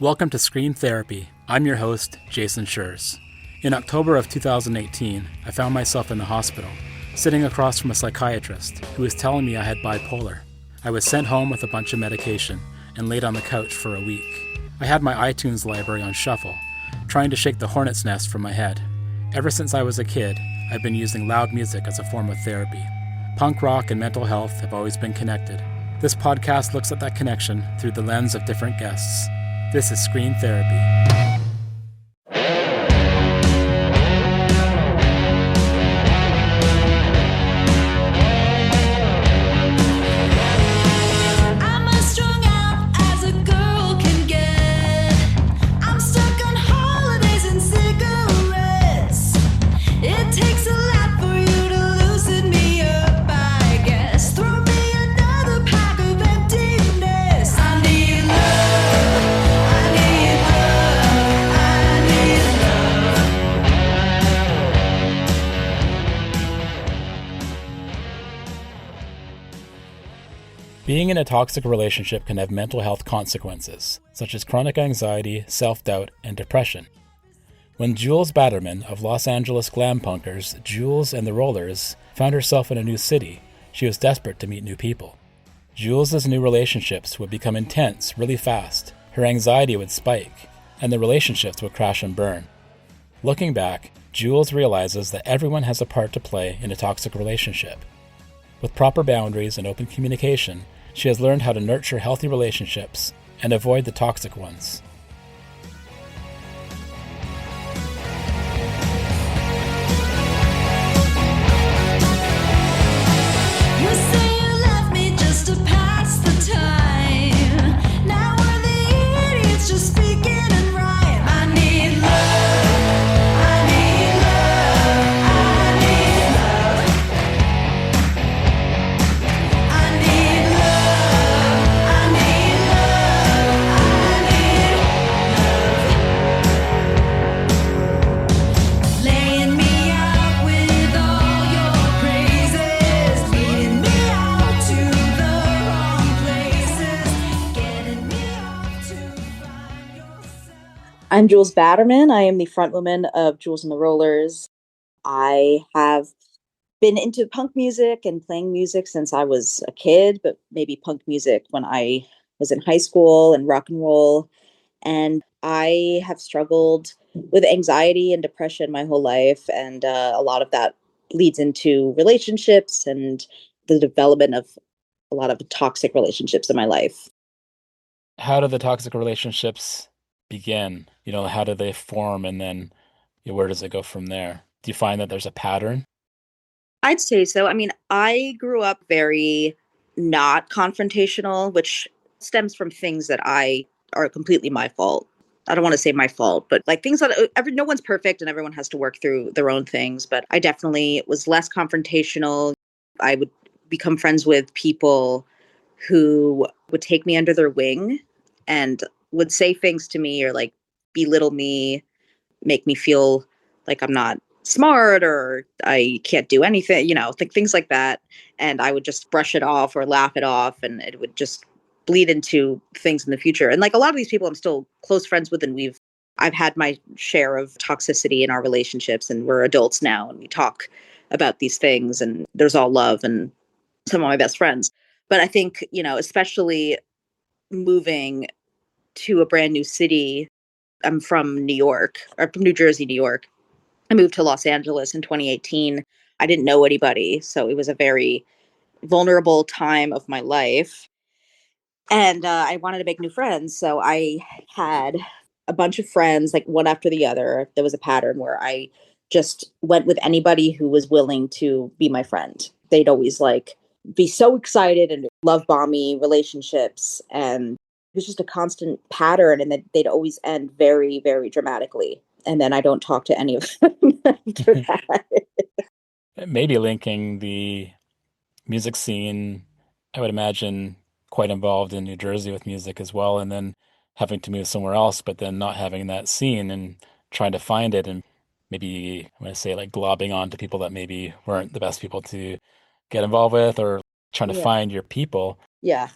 Welcome to Scream Therapy. I'm your host, Jason Schurz. In October of 2018, I found myself in the hospital, sitting across from a psychiatrist who was telling me I had bipolar. I was sent home with a bunch of medication and laid on the couch for a week. I had my iTunes library on shuffle, trying to shake the hornet's nest from my head. Ever since I was a kid, I've been using loud music as a form of therapy. Punk rock and mental health have always been connected. This podcast looks at that connection through the lens of different guests. This is Scream Therapy. Being in a toxic relationship can have mental health consequences, such as chronic anxiety, self-doubt, and depression. When Jules Batterman of Los Angeles glam punkers Jules and the Rollerz found herself in a new city, she was desperate to meet new people. Jules' new relationships would become intense really fast, her anxiety would spike, and the relationships would crash and burn. Looking back, Jules realizes that everyone has a part to play in a toxic relationship. With proper boundaries and open communication, she has learned how to nurture healthy relationships and avoid the toxic ones. You say you left me just to pass the time. Now we're the idiots just speaking in rhyme. I need love. I need love. I need love. I need love. I need love. I need love. Laying me out with all your praises, leading me out to the wrong places, getting me off to find yourself. I'm Jules Batterman. I am the frontwoman of Jules and the Rollerz. I have been into punk music and playing music since I was a kid, but maybe punk music when I was in high school and rock and roll. And I have struggled with anxiety and depression my whole life. And a lot of that leads into relationships and the development of a lot of toxic relationships in my life. How do the toxic relationships begin? How do they form, and then where does it go from there? Do you find that there's a pattern? I'd say so. I mean, I grew up very not confrontational, which stems from things that are completely my fault. I don't want to say my fault, but like things that no one's perfect and everyone has to work through their own things. But I definitely was less confrontational. I would become friends with people who would take me under their wing and would say things to me or like belittle me, make me feel like I'm not smart or I can't do anything, things like that. And I would just brush it off or laugh it off, and it would just bleed into things in the future. And like a lot of these people I'm still close friends with, and I've had my share of toxicity in our relationships, and we're adults now and we talk about these things, and there's all love and some of my best friends. But I think, especially moving to a brand new city. I'm from New York, or from New Jersey, New York. I moved to Los Angeles in 2018. I didn't know anybody, so it was a very vulnerable time of my life. And I wanted to make new friends, so I had a bunch of friends, like one after the other. There was a pattern where I just went with anybody who was willing to be my friend. They'd always like be so excited and love bomb me relationships, and it was just a constant pattern, and they'd always end very, very dramatically. And then I don't talk to any of them after that. Maybe linking the music scene, I would imagine, quite involved in New Jersey with music as well, and then having to move somewhere else, but then not having that scene and trying to find it, and maybe, I'm going to say, like globbing on to people that maybe weren't the best people to get involved with, or trying to Yeah. find your people. Yeah.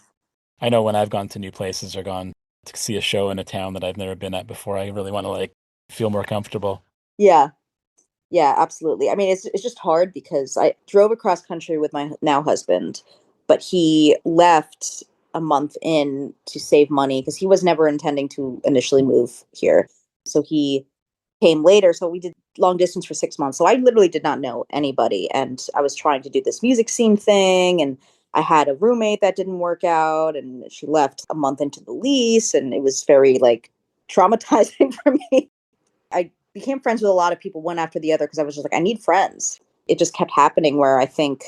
I know when I've gone to new places or gone to see a show in a town that I've never been at before. I really want to like feel more comfortable. Yeah. Yeah, absolutely. I mean, it's just hard because I drove across country with my now husband, but he left a month in to save money because he was never intending to initially move here. So he came later. So we did long distance for 6 months. So I literally did not know anybody, and I was trying to do this music scene thing, and I had a roommate that didn't work out, and she left a month into the lease, and it was very like traumatizing for me. I became friends with a lot of people one after the other because I was just like, I need friends. It just kept happening where I think,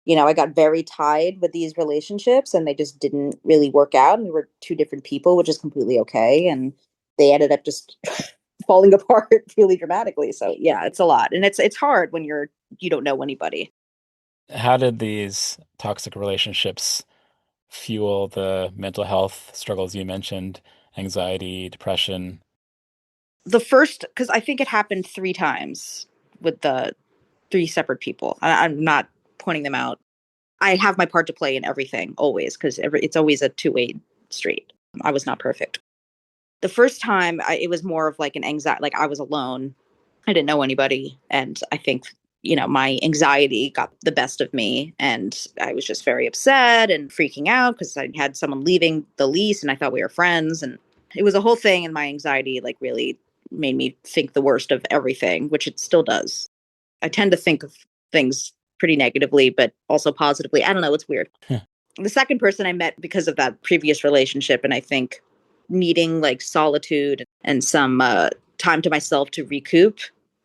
I got very tied with these relationships and they just didn't really work out. And we were two different people, which is completely okay. And they ended up just falling apart really dramatically. So yeah, it's a lot. And it's hard when you don't know anybody. How did these toxic relationships fuel the mental health struggles you mentioned, anxiety, depression? The first, because I think it happened 3 times with the 3 separate people. I'm not pointing them out. I have my part to play in everything always because it's always a two-way street. I was not perfect. The first time it was more of like an anxiety, like I was alone. I didn't know anybody. And I think, my anxiety got the best of me. And I was just very upset and freaking out because I had someone leaving the lease and I thought we were friends. And it was a whole thing. And my anxiety like really made me think the worst of everything, which it still does. I tend to think of things pretty negatively, but also positively. I don't know. It's weird. The second person I met because of that previous relationship, and I think needing like solitude and some time to myself to recoup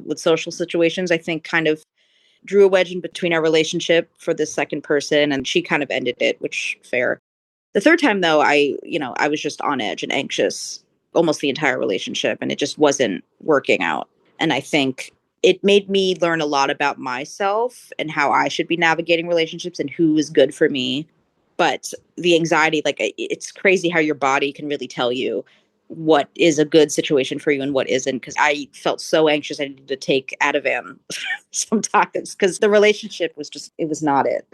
with social situations, I think kind of drew a wedge in between our relationship for this second person, and she kind of ended it, which fair. The third time though, I was just on edge and anxious almost the entire relationship, and it just wasn't working out. And I think it made me learn a lot about myself and how I should be navigating relationships and who is good for me. But the anxiety, like it's crazy how your body can really tell you what is a good situation for you and what isn't. Because I felt so anxious, I needed to take Ativan sometimes because the relationship was just, it was not it.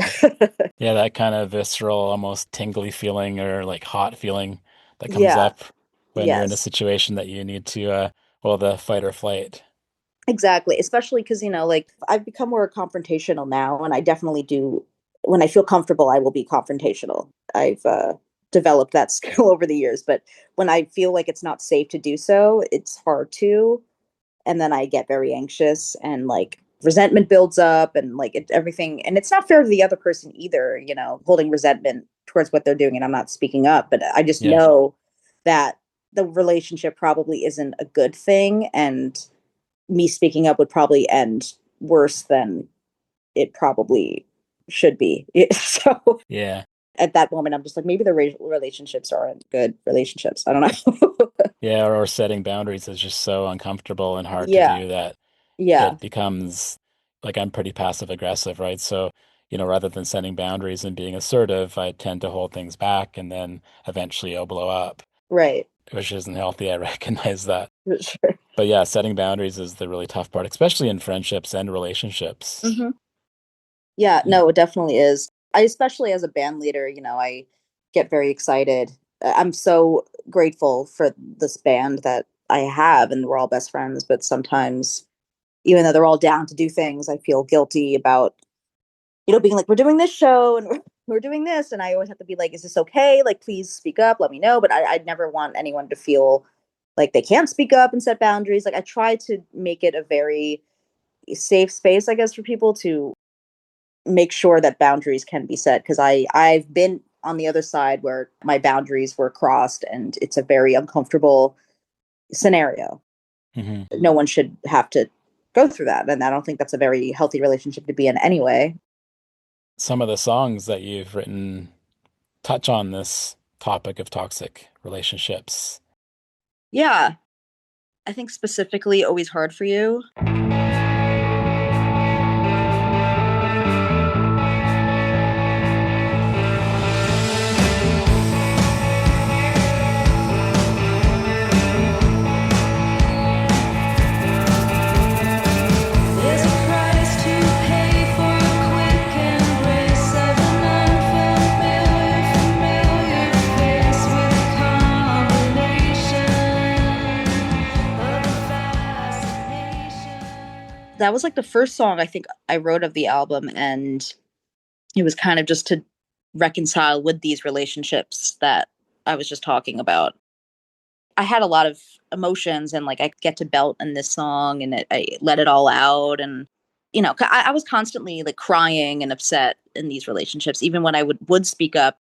Yeah, that kind of visceral, almost tingly feeling or like hot feeling that comes Yeah. up when you're in a Yes. situation that you need to, the fight or flight. Exactly. Especially because, like I've become more confrontational now, and I definitely do. When I feel comfortable, I will be confrontational. I've developed that skill over the years. But when I feel like it's not safe to do so, it's hard to. And then I get very anxious and like resentment builds up and like everything. And it's not fair to the other person either, holding resentment towards what they're doing and I'm not speaking up. But I just Yeah. know that the relationship probably isn't a good thing. And me speaking up would probably end worse than it probably should be. So Yeah. at that moment, I'm just like, maybe the relationships aren't good relationships. I don't know. Yeah. Or setting boundaries is just so uncomfortable and hard to Yeah. do that Yeah. it becomes like I'm pretty passive aggressive, right? So, rather than setting boundaries and being assertive, I tend to hold things back and then eventually it'll blow up, Right. which isn't healthy. I recognize that. For sure. But yeah, setting boundaries is the really tough part, especially in friendships and relationships. Hmm. Yeah. Y- No, it definitely is. I, especially as a band leader, I get very excited. I'm so grateful for this band that I have, and we're all best friends. But sometimes, even though they're all down to do things, I feel guilty about being like, we're doing this show and we're doing this. And I always have to be like, is this okay? Like, please speak up, let me know. But I'd never want anyone to feel like they can't speak up and set boundaries. Like, I try to make it a very safe space, I guess, for people to make sure that boundaries can be set. Cause I've been on the other side where my boundaries were crossed and it's a very uncomfortable scenario. Mhm. No one should have to go through that. And I don't think that's a very healthy relationship to be in anyway. Some of the songs that you've written touch on this topic of toxic relationships. Yeah. I think specifically Always Hard for You. There's a price to pay for a quick embrace of an unfamiliar, familiar face with a combination That was like the first song I think I wrote of the album, and it was kind of just to reconcile with these relationships that I was just talking about. I had a lot of emotions, and like I get to belt in this song, and I let it all out. And I was constantly like crying and upset in these relationships. Even when I would speak up,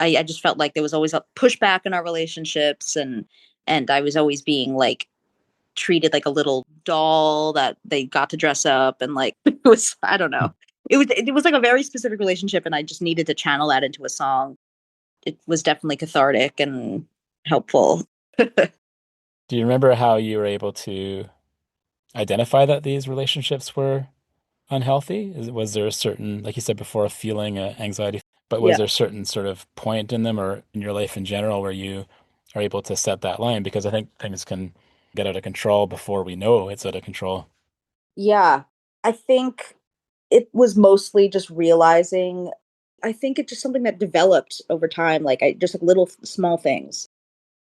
I just felt like there was always a pushback in our relationships, and I was always being like treated like a little doll that they got to dress up, and like it was, I don't know. It was like a very specific relationship, and I just needed to channel that into a song. It was definitely cathartic and helpful. Do you remember how you were able to identify that these relationships were unhealthy? Was there a certain, like you said before, a feeling, anxiety, but was Yeah. there a certain sort of point in them or in your life in general where you are able to set that line? Because I think things can get out of control before we know it's out of control. Yeah. I think it was mostly just realizing, I think it's just something that developed over time. Like I just like little small things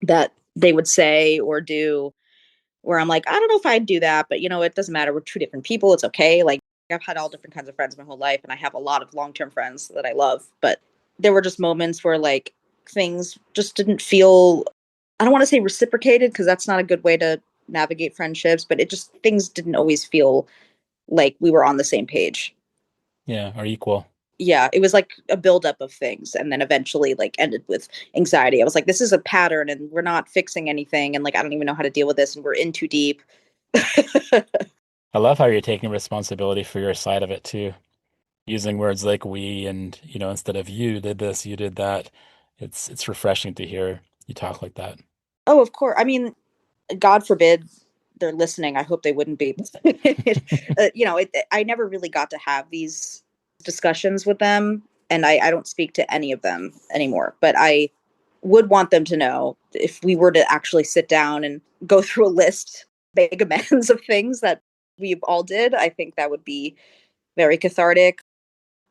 that they would say or do where I'm like, I don't know if I'd do that, but it doesn't matter. We're two different people. It's okay. Like I've had all different kinds of friends my whole life, and I have a lot of long-term friends that I love, but there were just moments where like things just didn't feel, I don't want to say reciprocated because that's not a good way to navigate friendships, but it just, things didn't always feel like we were on the same page. Yeah, or equal. Yeah, it was like a buildup of things, and then eventually like ended with anxiety. I was like, this is a pattern and we're not fixing anything, and like I don't even know how to deal with this, and we're in too deep. I love how you're taking responsibility for your side of it too, using words like we and, instead of you did this, you did that. It's refreshing to hear you talk like that. Oh, of course. I mean, God forbid they're listening. I hope they wouldn't be. I never really got to have these discussions with them, and I don't speak to any of them anymore. But I would want them to know, if we were to actually sit down and go through a list, big amends of things that we all did, I think that would be very cathartic.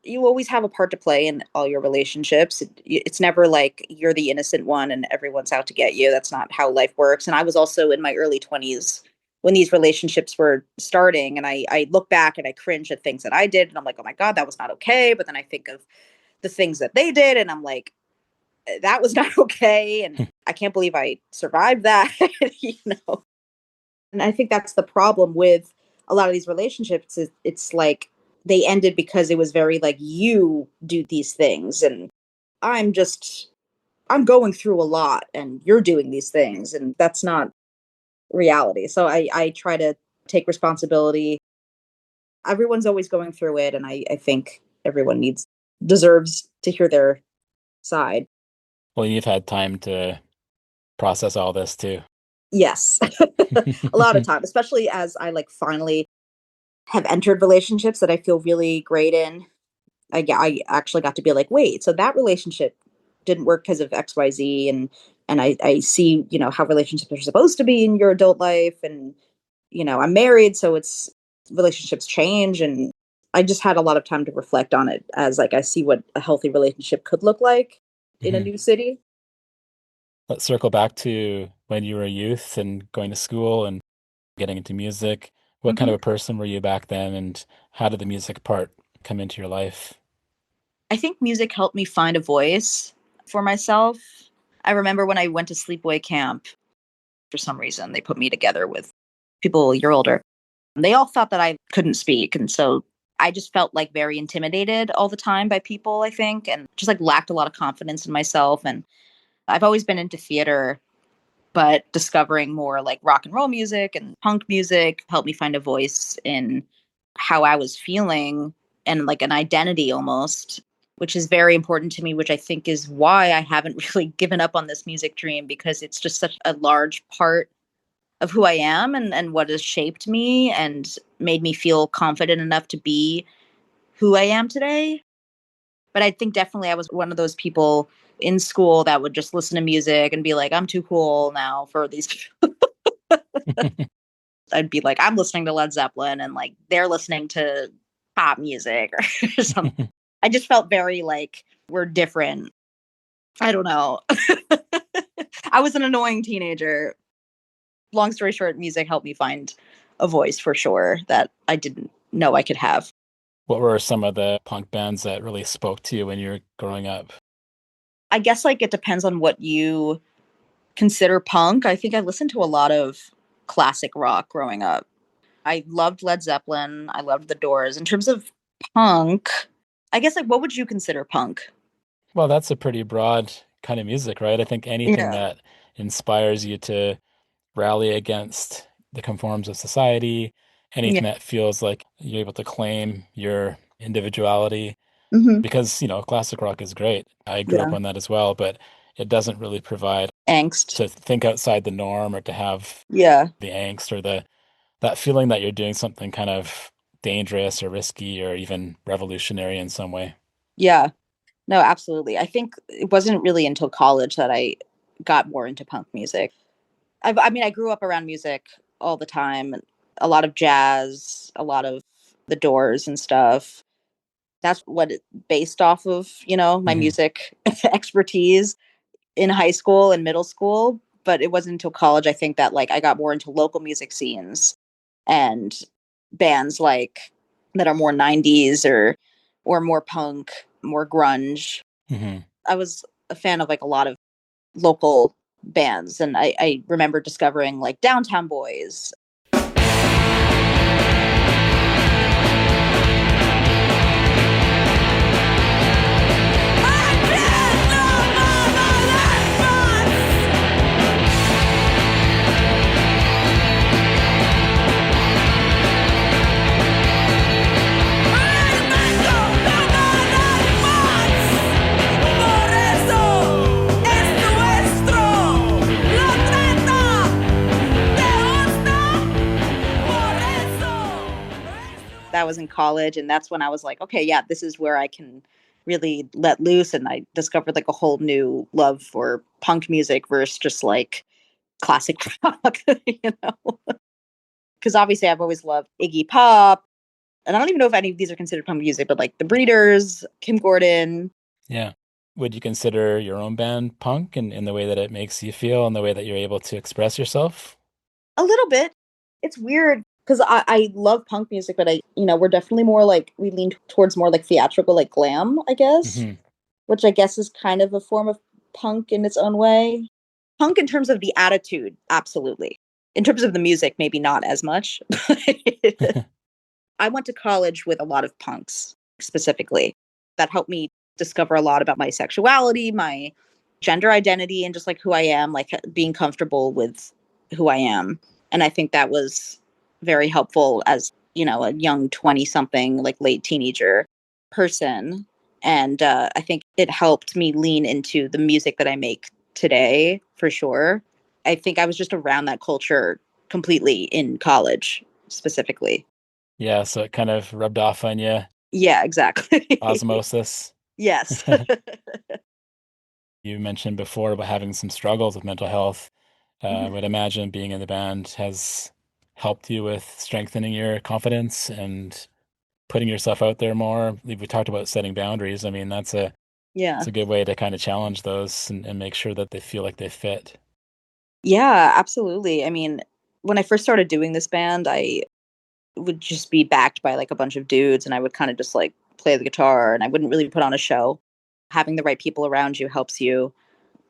You always have a part to play in all your relationships. It's never like you're the innocent one and everyone's out to get you. That's not how life works. And I was also in my early 20s when these relationships were starting. And I look back and I cringe at things that I did. And I'm like, oh my God, that was not okay. But then I think of the things that they did. And I'm like, that was not okay. And I can't believe I survived that. you know? And I think that's the problem with a lot of these relationships is it's like they ended because it was very like, you do these things, and I'm just, I'm going through a lot and you're doing these things, and that's not reality. So I try to take responsibility. Everyone's always going through it, and I think everyone deserves to hear their side. Well, you've had time to process all this too. Yes. A lot of time, especially as I like finally have entered relationships that I feel really great in. I actually got to be like, wait, so that relationship didn't work because of XYZ, and I see, how relationships are supposed to be in your adult life, and I'm married, so it's, relationships change, and I just had a lot of time to reflect on it as like I see what a healthy relationship could look like in a Mhm. new city. Let's circle back to when you were a youth and going to school and getting into music. What kind Mhm. of a person were you back then, and how did the music part come into your life? I think music helped me find a voice for myself. I remember when I went to sleepaway camp, for some reason, they put me together with people a year older. They all thought that I couldn't speak. And so I just felt like very intimidated all the time by people, I think, and just like lacked a lot of confidence in myself. And I've always been into theater, but discovering more like rock and roll music and punk music helped me find a voice in how I was feeling, and like an identity almost, which is very important to me, which I think is why I haven't really given up on this music dream, because it's just such a large part of who I am, and what has shaped me and made me feel confident enough to be who I am today. But I think definitely I was one of those people in school that would just listen to music and be like, I'm too cool now for these. I'd be like, I'm listening to Led Zeppelin, and like they're listening to pop music or something. I just felt very like we're different. I don't know. I was an annoying teenager. Long story short, music helped me find a voice for sure that I didn't know I could have. What were some of the punk bands that really spoke to you when you were growing up? I guess like it depends on what you consider punk. I think I listened to a lot of classic rock growing up. I loved Led Zeppelin. I loved The Doors. In terms of punk, I guess like what would you consider punk? Well, that's a pretty broad kind of music, right? I think anything Yeah. that inspires you to rally against the conforms of society, Yeah. anything that feels like you're able to claim your individuality. Hmm. Because, classic rock is great. I grew up Yeah. on that as well, but it doesn't really provide Angst. to think outside the norm or to have Yeah. the angst or the that feeling that you're doing something kind of dangerous or risky or even revolutionary in some way. Yeah. No, absolutely. I think it wasn't really until college that I got more into punk music. I mean, I grew up around music all the time, a lot of jazz, a lot of the Doors and stuff. That's what it based off of, my Hmm. music expertise in high school and middle school. But it wasn't until college, I think, that like I got more into local music scenes and bands like that are more 90s or more punk, more grunge. Hmm. I was a fan of like a lot of local bands, and I remember discovering like Downtown Boys. That was in college, and that's when I was like, okay, yeah, this is where I can really let loose, and I discovered like a whole new love for punk music versus just like classic rock, you know. Because obviously I've always loved Iggy Pop, and I don't even know if any of these are considered punk music, but like the Breeders, Kim Gordon, Yeah. Would you consider your own band punk in the way that it makes you feel and the way that you're able to express yourself? a little bit. It's weird because I love punk music, but we're definitely more like we lean towards more like theatrical, like glam, I guess, Hmm. which I guess is kind of a form of punk in its own way. Punk in terms of the attitude, absolutely. In terms of the music, maybe not as much. I went to college with a lot of punks specifically. That helped me discover a lot about my sexuality, my gender identity, and just like who I am, like being comfortable with who I am. And I think that was very helpful as, a young 20 something, like late teenager person. And I think it helped me lean into the music that I make today for sure. I think I was just around that culture completely in college specifically. Yeah, so it kind of rubbed off on you, Yeah, exactly. osmosis. Yes. You mentioned before about having some struggles with mental health. I Mhm. would imagine being in the band has helped you with strengthening your confidence and putting yourself out there more. We talked about setting boundaries. I mean, it's Yeah. a good way to kind of challenge those and make sure that they feel like they fit. Yeah, absolutely. I mean, when I first started doing this band, I would just be backed by like a bunch of dudes and I would kind of just like play the guitar and I wouldn't really put on a show. Having the right people around you helps you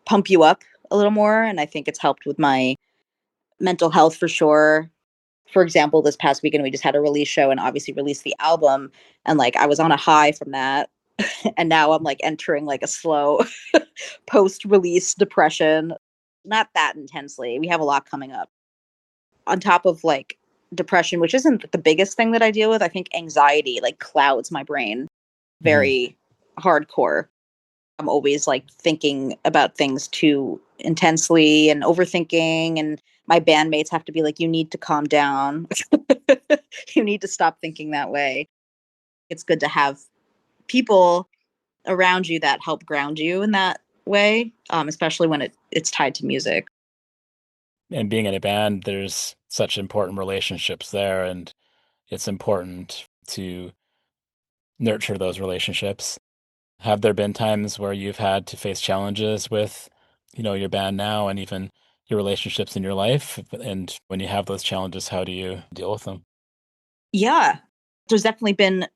pump you up a little more. And I think it's helped with my mental health for sure. For example, this past weekend, we just had a release show and obviously released the album. And like I was on a high from that. And now I'm like entering like a slow post release depression. Not that intensely. We have a lot coming up. On top of like depression, which isn't the biggest thing that I deal with, I think anxiety like clouds my brain Hmm. very hardcore. I'm always like thinking about things too intensely and overthinking. And my bandmates have to be like, you need to calm down. You need to stop thinking that way. It's good to have people around you that help ground you in that way, especially when it's tied to music. And being in a band, there's such important relationships there, and it's important to nurture those relationships. Have there been times where you've had to face challenges with, your band now and even your relationships in your life? And when you have those challenges, how do you deal with them? Yeah. There's definitely been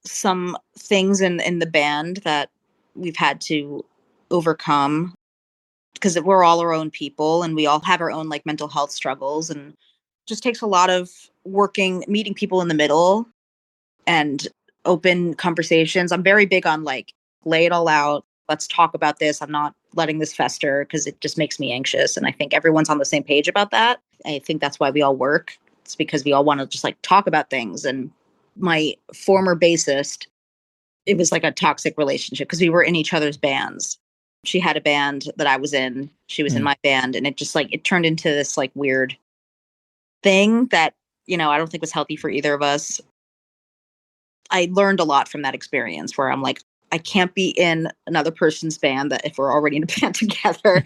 some things in the band that we've had to overcome because we're all our own people and we all have our own like mental health struggles, and just takes a lot of meeting people in the middle and open conversations. I'm very big on like lay it all out. Let's talk about this. I'm not letting this fester because it just makes me anxious. And I think everyone's on the same page about that. I think that's why we all work. It's because we all want to just like talk about things. And my former bassist, it was like a toxic relationship because we were in each other's bands. She had a band that I was in. She was in Mm. my band. And it just like, it turned into this like weird thing that, I don't think was healthy for either of us. I learned a lot from that experience where I'm like, I can't be in another person's band that if we're already in a band together.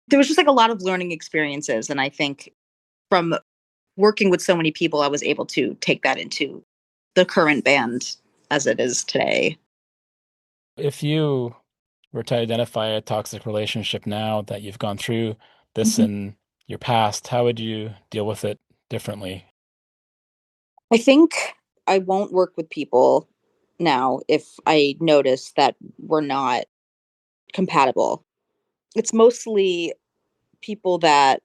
There was just like a lot of learning experiences. And I think from working with so many people, I was able to take that into the current band as it is today. If you were to identify a toxic relationship now that you've gone through this Mhm. in your past, how would you deal with it differently? I think I won't work with people now if I notice that we're not compatible. It's mostly people that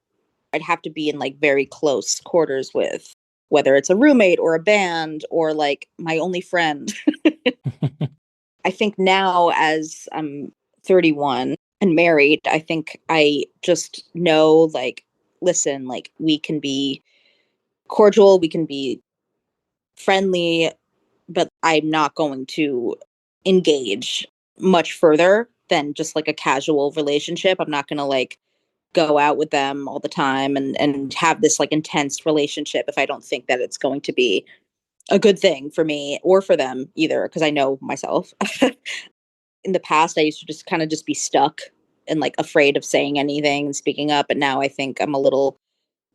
I'd have to be in like very close quarters with, whether it's a roommate or a band or like my only friend. I think now, as I'm 31 and married, I think I just know like, listen, like we can be cordial, we can be friendly, but I'm not going to engage much further than just like a casual relationship. I'm not going to like go out with them all the time and have this like intense relationship if I don't think that it's going to be a good thing for me or for them either, because I know myself. In the past I used to just kind of just be stuck and like afraid of saying anything and speaking up, but now I think I'm a little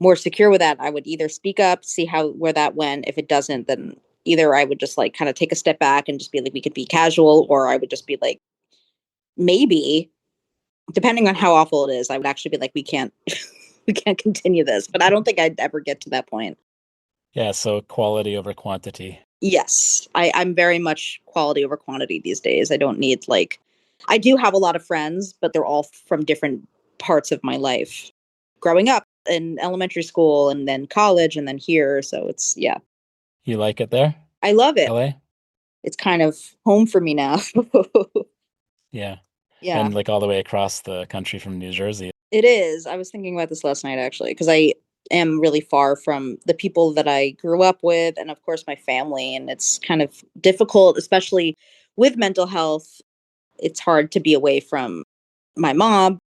more secure with that. I would either speak up, see how where that went. If it doesn't, then either I would just like kind of take a step back and just be like we could be casual, or I would just be like maybe, depending on how awful it is, I would actually be like we can't we can't continue this. But I don't think I'd ever get to that point. Yeah, so quality over quantity. Yes, I'm very much quality over quantity these days. I don't need like, I do have a lot of friends, but they're all from different parts of my life. Growing up in elementary school and then college and then here. So it's, yeah, You like it there, I love it. LA? It's kind of home for me now. Yeah. Yeah, And like all the way across the country from New Jersey. it is. I was thinking about this last night actually, because I am really far from the people that I grew up with and, of course, my family. And it's kind of difficult, especially with mental health. It's hard to be away from my mom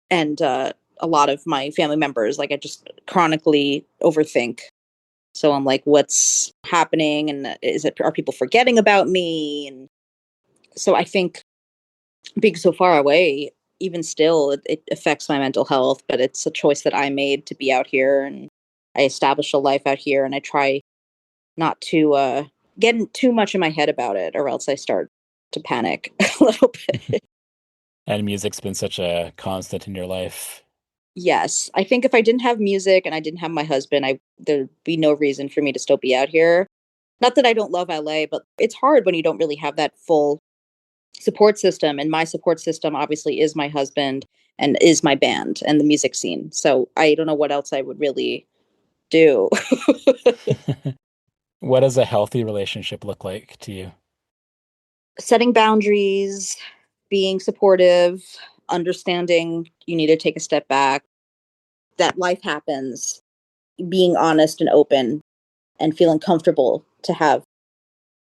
and a lot of my family members. Like, I just chronically overthink. So I'm like, what's happening? And are people forgetting about me? And so I think being so far away, even still, it affects my mental health, but it's a choice that I made to be out here, and I established a life out here, and I try not to get too much in my head about it, or else I start to panic a little bit. And music's been such a constant in your life. Yes, I think if I didn't have music and I didn't have my husband, there'd be no reason for me to still be out here. Not that I don't love LA, but it's hard when you don't really have that full support system. And my support system obviously is my husband and is my band and the music scene. So I don't know what else I would really do. What does a healthy relationship look like to you? Setting boundaries, being supportive, understanding you need to take a step back, that life happens, being honest and open and feeling comfortable to have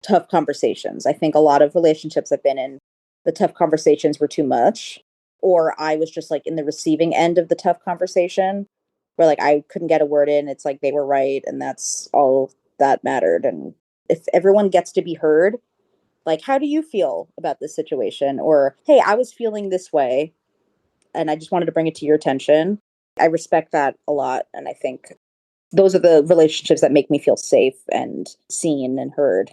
tough conversations. I think a lot of relationships I've been in, the tough conversations were too much, or I was just like in the receiving end of the tough conversation where like I couldn't get a word in. It's like they were right, and that's all that mattered. And if everyone gets to be heard, like, how do you feel about this situation? Or, hey, I was feeling this way and I just wanted to bring it to your attention. I respect that a lot. And I think those are the relationships that make me feel safe and seen and heard.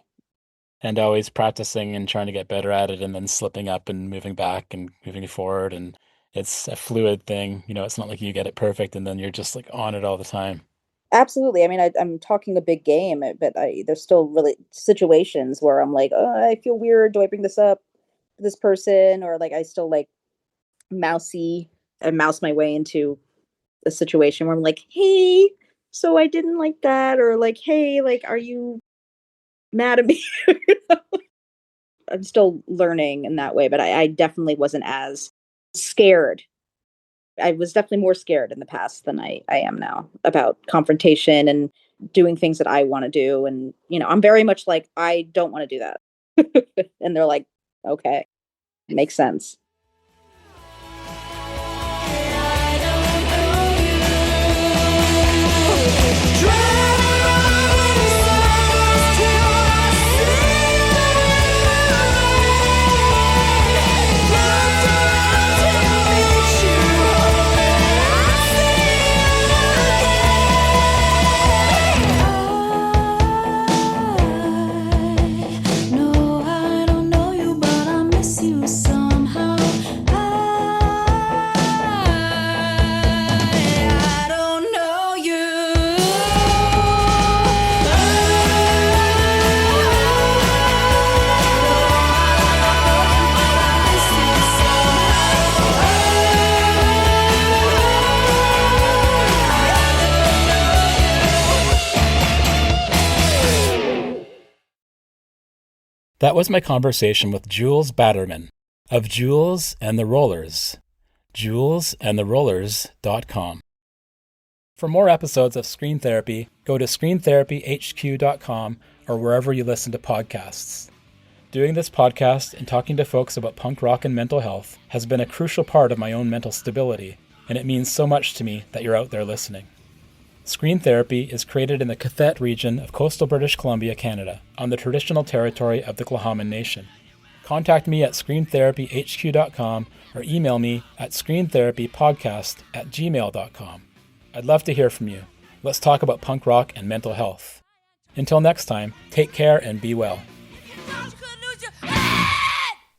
And always practicing and trying to get better at it and then slipping up and moving back and moving forward and it's a fluid thing. It's not like you get it perfect and then you're just like on it all the time. Absolutely. I mean, I'm talking a big game, but there's still really situations where I'm like, oh, I feel weird. Do I bring this up to this person? Or like, I still like mousy and mouse my way into a situation where I'm like, hey, so I didn't like that. Or like, hey, like, are you mad at me? I'm still learning in that way, but I definitely wasn't as scared. I was definitely more scared in the past than I am now about confrontation and doing things that I want to do. And, I'm very much like, I don't want to do that. And they're like, okay, makes sense. No, I don't know you, but I miss you somehow. I don't know you. That was my conversation with Jules Batterman of Julez and the Rollerz, julesandtherollers.com. For more episodes of Screen Therapy, go to screentherapyhq.com or wherever you listen to podcasts. Doing this podcast and talking to folks about punk rock and mental health has been a crucial part of my own mental stability, and it means so much to me that you're out there listening. Screen Therapy is created in the Cathet region of coastal British Columbia, Canada, on the traditional territory of the Tla'amin Nation. Contact me at screentherapyhq.com or email me at screentherapypodcast@gmail.com. I'd love to hear from you. Let's talk about punk rock and mental health. Until next time, take care and be well. Could lose you.